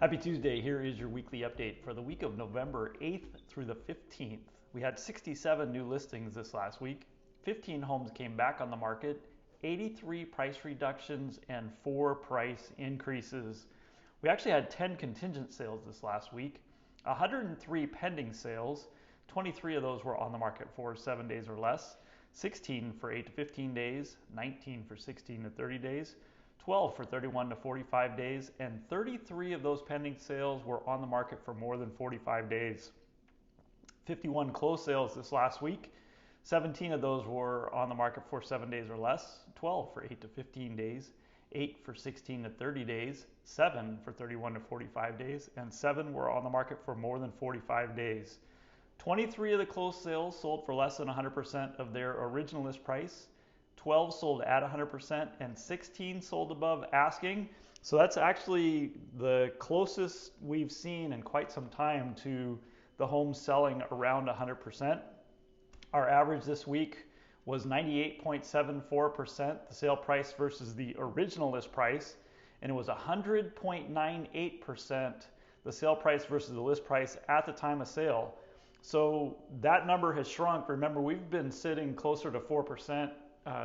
Happy Tuesday. Here is your weekly update for the week of November 8th through the 15th. We had 67 new listings this last week. 15 homes came back on the market, 83 price reductions, and 4 price increases. We actually had 10 contingent sales this last week, 103 pending sales. 23 of those were on the market for 7 days or less, 16 for 8 to 15 days, 19 for 16 to 30 days, 12 for 31 to 45 days, and 33 of those pending sales were on the market for more than 45 days. 51 closed sales this last week. 17 of those were on the market for 7 days or less, 12 for 8 to 15 days, 8 for 16 to 30 days, 7 for 31 to 45 days, and 7 were on the market for more than 45 days. 23 of the closed sales sold for less than 100% of their original list price. 12 sold at 100% and 16 sold above asking. So that's actually the closest we've seen in quite some time to the homes selling around 100%. Our average this week was 98.74%, the sale price versus the original list price, and it was 100.98%, the sale price versus the list price at the time of sale. So that number has shrunk. Remember, we've been sitting closer to 4%.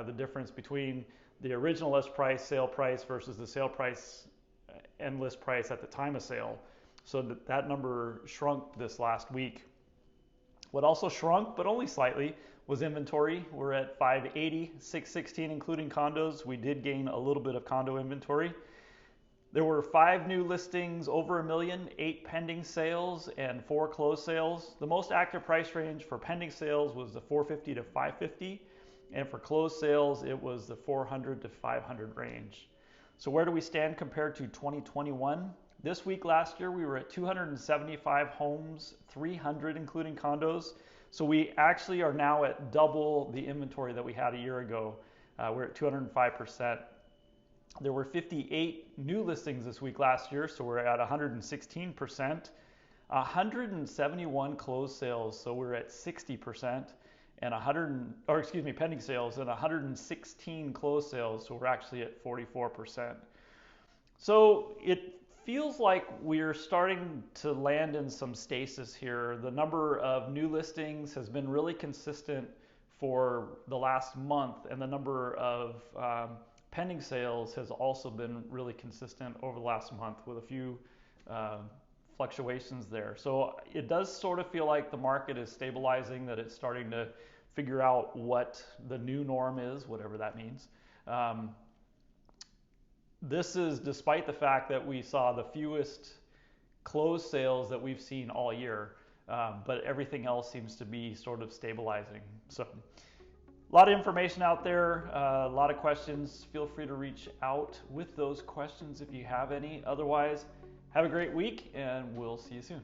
The difference between the original list price, sale price versus the sale price and list price at the time of sale. So that number shrunk this last week. What also shrunk, but only slightly, was inventory. We're at 580, 616 including condos. We did gain a little bit of condo inventory. There were 5 new listings over $1 million, 8 pending sales, and 4 closed sales. The most active price range for pending sales was the 450 to 550. And for closed sales, it was the 400 to 500 range. So where do we stand compared to 2021? This week last year, we were at 275 homes, 300 including condos. So we actually are now at double the inventory that we had a year ago. We're at 205%. There were 58 new listings this week last year, so we're at 116%. 171 closed sales, so we're at 60%. And pending sales, and 116 closed sales, so we're actually at 44%. So it feels like we're starting to land in some stasis here. The number of new listings has been really consistent for the last month, and the number of pending sales has also been really consistent over the last month with a few fluctuations there. So it does sort of feel like the market is stabilizing, that it's starting to figure out what the new norm is, whatever that means. This is despite the fact that we saw the fewest closed sales that we've seen all year, but everything else seems to be sort of stabilizing. So a lot of information out there, a lot of questions. Feel free to reach out with those questions if you have any. Otherwise, have a great week, and we'll see you soon.